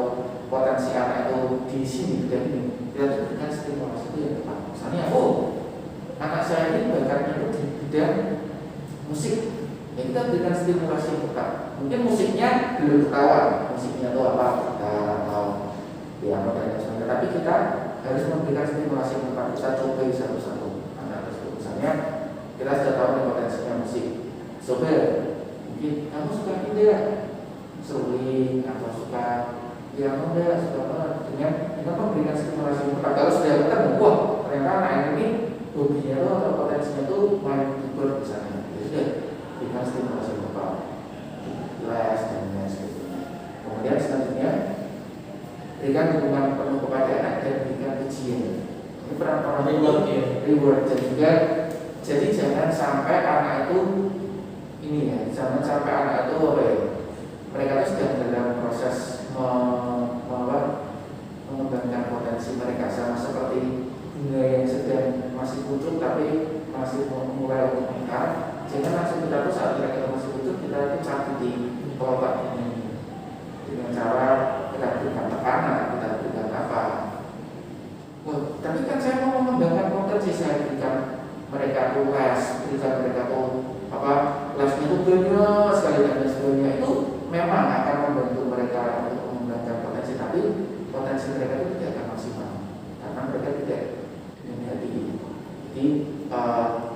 potensi anak itu di sini dan ini, kita berikan stimulasi itu yang tepat. Misalnya, anak saya ini bakatnya itu di bidang musik, ya kita berikan stimulasi yang tepat. Mungkin musiknya belum ketahuan, musiknya itu apa, kita tahu piano dan lain sebagainya. Tapi kita harus memberikan stimulasi yang tepat. Kita coba satu-satu anak tersebut. Misalnya kita sudah tahu nih potensinya musik. Coba, mungkin kamu suka tidak seruling atau suka piano enggak, suka apa? Dengan kita memberikan stimulasi yang tepat. Kalau sudah ketemu, wah ternyata anak ini hobinya itu atau potensinya itu main keyboard misalnya, ya sudah berikan stimulasi yang tepat, les dan lain sebagainya. Kemudian selanjutnya berikan dukungan penuh kepada anak dan berikan pujian. Ini peran reward dan juga jadi jangan sampai anak itu ini ya, jangan sampai anak itu apa ya, mereka itu sedang dalam proses mengembangkan potensi mereka, sama seperti bunga yang sedang masih pucuk tapi masih mulai untuk mekar. Jangan langsung kita tuh saat mereka masih pucuk kita itu cabut di kelopak ini dengan cara kita berikan tekanan, kita berikan apa. Tapi kan saya mau mengembangkan potensi, saya berikan mereka tuh les, berikan mereka tuh apa, lesnya itu banyak sekali dan sebagainya. Itu memang akan membantu mereka untuk mengembangkan potensi, tapi potensi mereka itu tidak akan maksimal karena mereka tidak hati. Jadi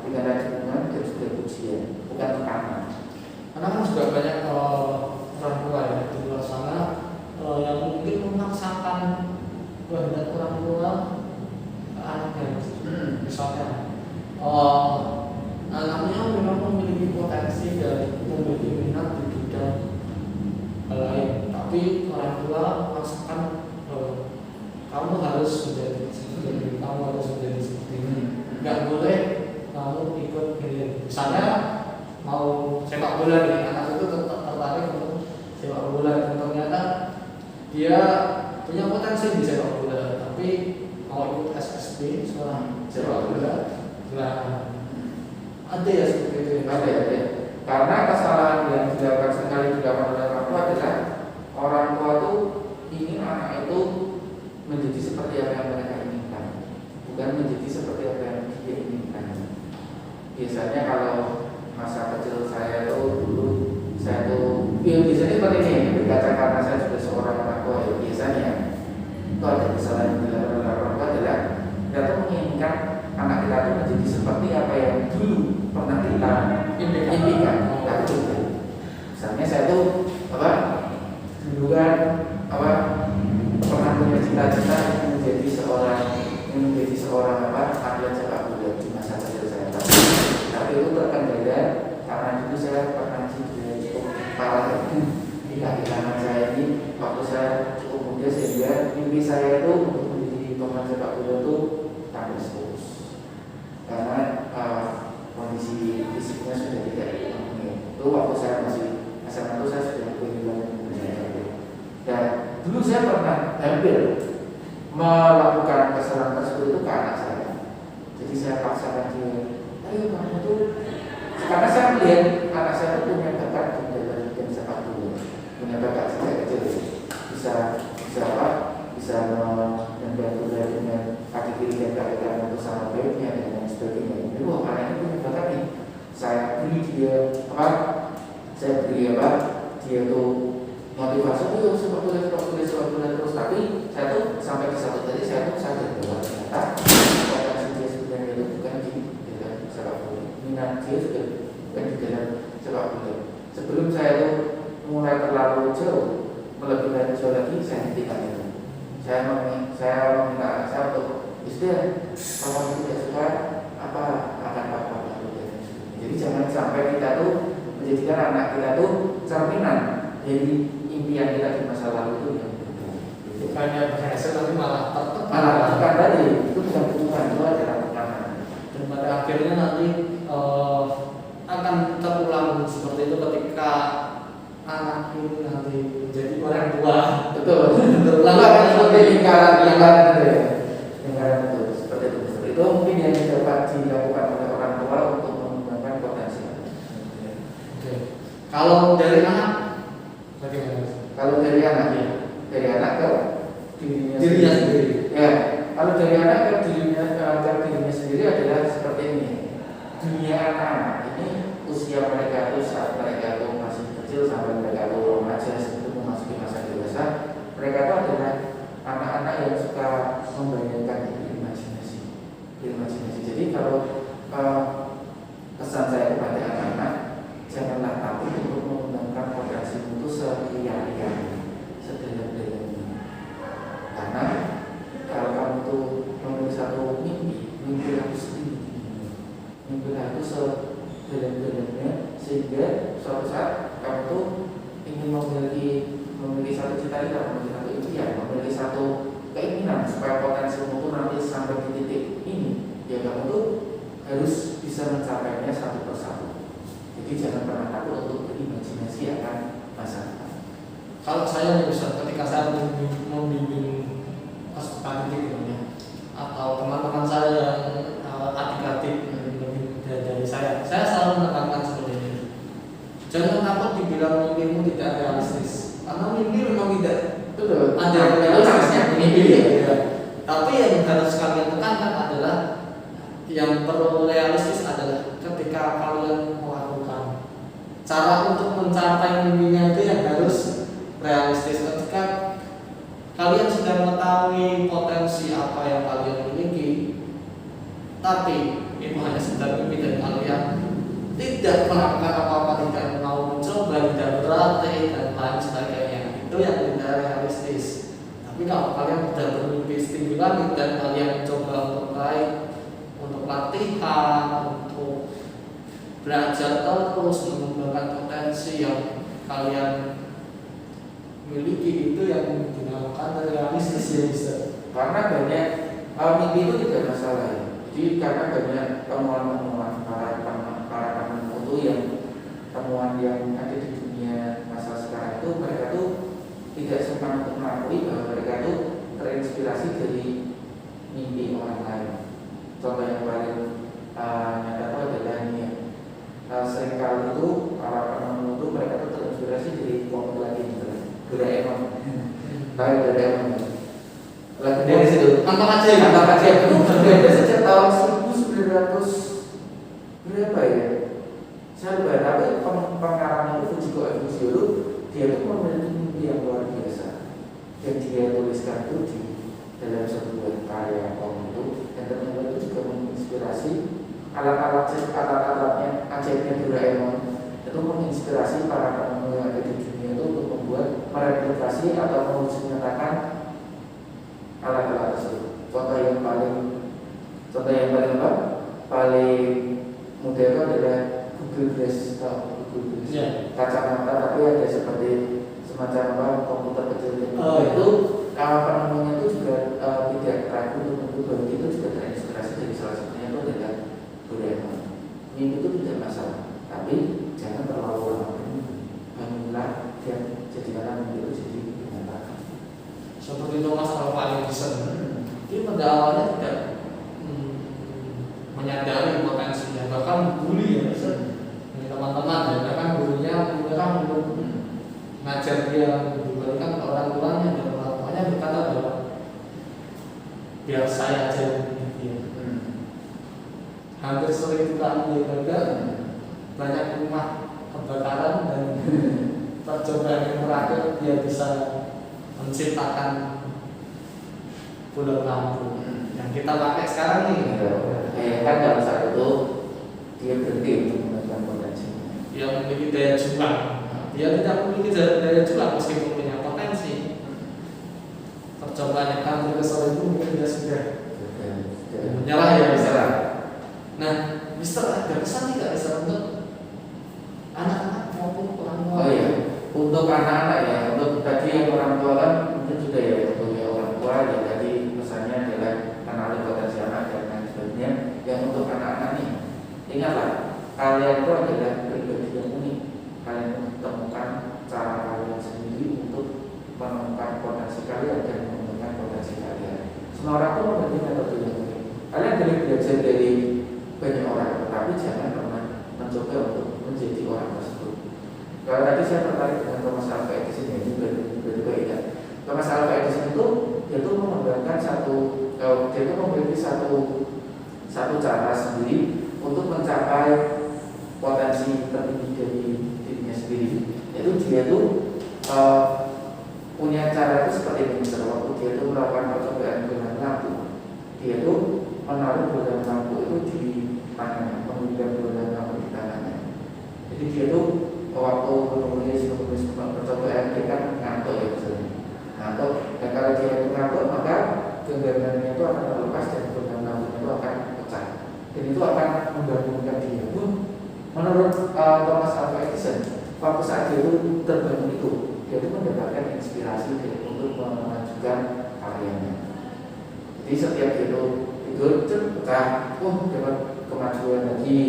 dengan ada dukungan harus ada pujian, bukan tekanan. Karena kan juga banyak orang tua ya di luar sana yang mungkin memaksakan kehendak orang tua ke anaknya. Misalnya anaknya memang memiliki potensi dan memiliki minat di bidang lain, tapi orang tua memaksakan kamu harus menjadi seperti ini, kamu harus menjadi seperti ini, nggak boleh kamu ikut ini. Misalnya mau sepak bola nih, anak itu tertarik untuk sepak bola dan ternyata dia punya potensi di sepak bola, tapi mau ikut SSB sekolah sepak bola, nah ada ya seperti itu. Ada. Karena kesalahan yang dilakukan sekali dilakukan oleh orang tua adalah orang tua itu ingin anak itu menjadi seperti apa yang mereka inginkan, bukan menjadi seperti apa yang dia inginkan. Biasanya kalau masa kecil saya itu dulu, saya tuh biasanya seperti ini, berkaca karena saya juga seorang orang tua ya. Biasanya itu ada kesalahan yang dilakukan oleh orang tua adalah kita tuh menginginkan anak kita itu menjadi seperti apa yang dulu pernah kita impikan. Tapi juga, misalnya saya tuh dulu kan pernah punya cita-cita menjadi seorang atlet sepak bola di masa kecil saya. Tapi itu terkendala karena dulu saya pernah cedera cukup parah di kaki kanan saya ini waktu saya cukup muda, sehingga mimpi saya itu untuk menjadi pemain sepak bola itu tanpa terus karena kondisi fisiknya sudah tidak memenuhi. Itu waktu saya masih SMA itu saya sudah kehilangan penyakit. Dan dulu saya pernah hampir melakukan kesalahan tersebut itu ke anak saya. Jadi saya paksakan dia, ayo kamu tuh, karena saya melihat anak saya itu punya bakat di dalam game sepak bola, punya bakat sejak kecil, bisa menembak bola dengan kaki kiri dan kaki kanan untuk sama baiknya dan lain sebagainya. Jadi anak ini punya bakat nih. Saya beri dia dia tuh motivasi itu sepak bola terus. Tapi saya tuh sampai di satu tadi saya tuh sadar bahwa ternyata potensi dia sebenarnya itu bukan di dalam sepak bola, minat dia juga bukan di dalam sepak bola. Sebelum saya tuh mulai terlalu terlalu jauh, melebihi jauh lagi, saya hentikan itu. Saya meminta anak saya untuk istirahat. Kalau tidak suka apa akan apa. Jadi jangan sampai kita tuh menjadikan anak kita tuh cerminan dari impian kita di masa lalu itu yang bukannya berhasil tapi malah tertekan. malah tertekan tadi itu bukan kebutuhan, itu adalah tekanan. Dan pada akhirnya nanti akan terulang seperti itu ketika anak ini nanti menjadi orang tua. Betul. Terulang Akan seperti lingkaran itu ya. Lingkaran itu seperti itu. Itu mungkin yang dapat dilakukan oleh orang tua untuk mengembangkan potensi. Oke. Kalau dari anak bagaimana? Kalau dari anak ya, dari anak ke Dirinya sendiri. Ya, kalau dari anak ke dirinya sendiri adalah seperti ini. Dunia anak-anak ini usia mereka itu saat mereka itu masih kecil sampai mereka itu remaja sebelum memasuki masa dewasa, mereka itu adalah anak-anak yang suka membayangkan imajinasi. Jadi kalau pesan saya kepada anak-anak, janganlah takut untuk mengembangkan potensi itu seliar-liarnya, sedalam-dalamnya. Karena kalau kamu tuh memiliki satu mimpi aku sendiri, mimpi aku sedalam-dalamnya, sehingga suatu saat kamu tuh ingin memiliki satu cita-cita, memiliki satu impian, memiliki satu keinginan supaya potensi itu nanti sampai di titik ini, ya kamu tuh harus bisa mencapainya satu persatu. Jadi jangan pernah takut untuk berimajinasi akan masa depan. Kalau saya bisa ketika saya membimbing peserta didik atau teman-teman saya yang adik-adik lebih dari saya selalu menekankan seperti ini. Jangan takut dibilang mimpimu tidak realistis, karena mimpi memang tidak ada realistisnya mimpi. Ya. Tapi yang harus kalian tekankan adalah yang perlu realistis adalah ketika kalian melakukan cara untuk mencapai mimpinya itu yang harus realistis. Ketika kalian sudah mengetahui potensi apa yang kalian miliki, tapi itu hanya sekedar mimpi dan kalian tidak melakukan apa-apa, tidak mau mencoba, tidak berlatih dan lain sebagainya, itu yang tidak realistis. Tapi kalau kalian sudah bermimpi setinggi langit dan kalian mencoba untuk baik, untuk latihan, untuk belajar terus mengembangkan potensi yang kalian miliki, itu yang dinamakan realistis ya bisa. Karena banyak mimpi itu tidak masalah ya. Jadi karena banyak temuan-temuan para penemu itu yang temuan yang ada di dunia masa sekarang itu, mereka tuh tidak sempat untuk mengakui bahwa mereka tuh terinspirasi dari mimpi orang lain. Contoh yang paling nyata itu adalah ini ya. Seringkali itu para penemu itu mereka tuh terinspirasi dari komik lagi Doraemon. Tahu Doraemon? Lagu dari situ. Mantap aja Itu berbeda sejak tahun 1900 berapa ya? Saya lupa. Tapi pengarang itu Fujiko Fushiro, dia itu memiliki mimpi yang luar biasa. Dan dia tuliskan itu di dalam sebuah karya komik itu, dan ternyata itu juga menginspirasi alat-alatnya ajaibnya Doraemon. Itu menginspirasi para penemu yang ada di dunia itu untuk membuat mereplikasi atau menyatakan alat-alat tersebut. Contoh yang paling paling mudah itu adalah Google Glass, kacamata tapi ada seperti semacam komputer kecil itu. Penemunya itu juga tidak ragu untuk menyebut bahwa itu juga terinspirasi dari salah satunya itu adalah Doraemon. Mimpi itu tidak masalah, tapi jangan terlalu lama. Bangunlah dan jadikanlah mimpi itu jadi kenyataan. Seperti Thomas Alva Edison, dia pada awalnya tidak menyadari potensinya, bahkan bully ya, teman-teman ya, bahkan gurunya untuk ngajar dia dibandingkan orang tuanya, dan orang tuanya berkata bahwa biar saya aja dia. Hampir sering kali dia gagal, banyak rumah kebakaran, dan percobaan yang terakhir dia bisa menciptakan bola lampu yang kita pakai sekarang nih. Kan dalam saat itu dia berhenti untuk menemukan potensinya. Dia memiliki daya juang, dia tidak memiliki daya juang meskipun punya potensi. Percobaan yang tampil kesal itu mungkin dia sudah menyerah ya Menyerah. Nah, Mister ada pesan tidak Mister untuk anak-anak maupun orang tua? Oh iya, untuk anak-anak ya, untuk tadi yang orang tua kan mungkin sudah ya, untuk yang orang tua ya tadi pesannya adalah kenali potensi anak dan lain sebagainya. Yang untuk anak-anak nih, ingatlah kalian itu adalah pribadi yang unik. Kalian temukan cara kalian sendiri untuk menemukan potensi kalian dan mengembangkan potensi kalian. Semua orang itu memiliki metode yang unik. Kalian boleh belajar dari banyak orang, tapi jangan pernah mencoba untuk menjadi orang tersebut. Kalau tadi saya tertarik dengan Thomas Alva Edison, ini berbeda ya. Thomas Alva Edison itu dia itu mengembangkan dia itu memiliki satu cara sendiri untuk mencapai potensi tertinggi dari dirinya sendiri. Itu dia itu punya cara itu seperti ini. Waktu dia itu melakukan percobaan dengan lampu, dia itu menaruh bola lampu itu di tangannya, kemudian bola lampu di tangannya. Jadi dia itu waktu menulis percobaan dia kan ngantuk ya misalnya, ngantuk. Dan kalau dia itu ngantuk maka genggamannya itu akan terlepas dan bola lampunya itu akan pecah. Dan itu akan membangunkan dia. Menurut Thomas Alva Edison, waktu saat dia itu terbangun itu, dia itu mendapatkan inspirasi untuk memajukan karyanya. Jadi setiap dia itu tidur pecah, dapat kemajuan lagi,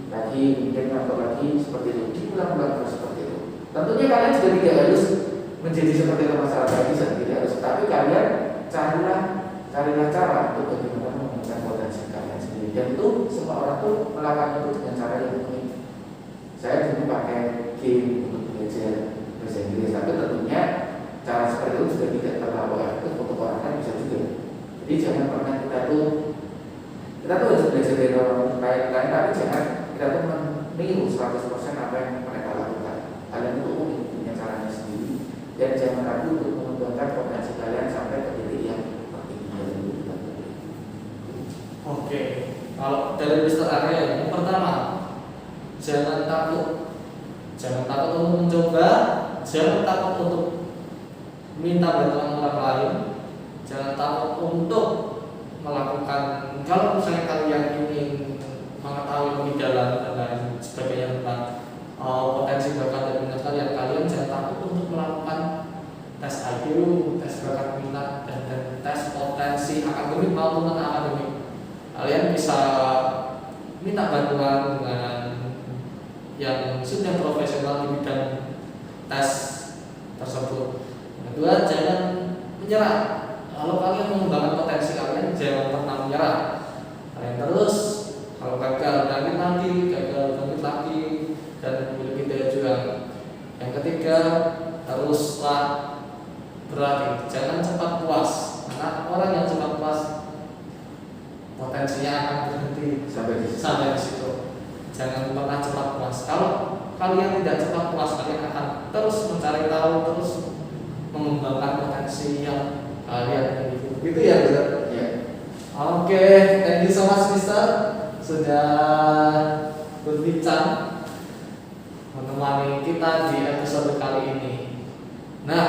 mungkin ngantuk lagi, seperti itu. Diulang-ulang terus seperti itu. Tentunya kalian juga tidak harus menjadi seperti Thomas Alva Edison, tidak harus. Tapi kalian carilah cara untuk bagaimana mengembangkan potensi kalian sendiri. Dan itu semua orang tuh melakukan itu dengan cara yang unik. Saya dulu pakai game untuk belajar bahasa Inggris, tapi tentunya cara seperti itu juga tidak terlalu efektif untuk orang lain bisa juga. Jadi jangan pernah kita tuh harus belajar dari orang lain, tapi jangan kita tuh meniru 100% apa yang mereka lakukan. Kalian itu unik, punya caranya sendiri, dan jangan ragu untuk mengembangkan potensi kalian sampai ke titik yang tertinggi. Oke, kalau dari Mister Arya yang pertama, jangan takut untuk mencoba, jangan takut untuk minta bantuan orang lain, jangan takut untuk melakukan. Kalau misalnya kalian ingin mengetahui lebih dalam dan lain sebagainya tentang potensi bakat dan minat kalian jangan takut untuk melakukan tes IQ, tes bakat minat dan tes potensi akademik maupun non akademik. Kalian bisa minta bantuan dengan yang sudah profesional di bidang tes tersebut. Yang kedua, jangan menyerah. Kalau kalian mengembangkan potensi kalian, jangan pernah menyerah. Kalian terus, kalau gagal bangkit lagi, dan memiliki daya juang. Yang ketiga, teruslah berlatih. Jangan cepat puas. Karena orang yang cepat puas potensinya akan berhenti sampai di situ. Jangan pernah cepat puas. Kalau kalian tidak cepat puas, kalian akan terus mencari tahu, terus mengembangkan potensi yang kalian miliki. Begitu ya, Mister? Ya. Oke, thank you so much, Mister, sudah berbincang menemani kita di episode kali ini. Nah,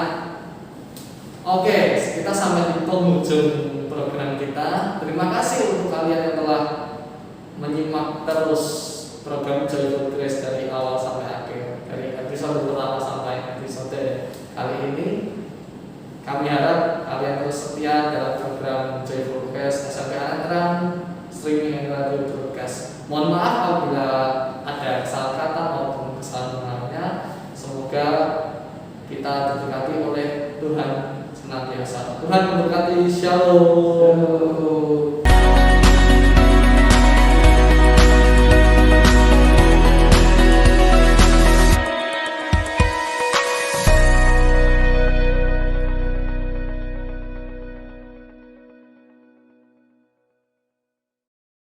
oke, kita sampai di penghujung program kita. Terima kasih untuk kalian yang telah menyimak terus program Joyful Grace dari awal sampai akhir, dari episode pertama sampai episode kali ini. Kami harap kalian terus setia dalam program Joyful Grace SMP Anak Terang Streaming and Radio Broadcast. Mohon maaf apabila ada kesalahan kata maupun kesalahan lainnya. Semoga kita diberkati oleh Tuhan senantiasa. Tuhan memberkati. Shalom.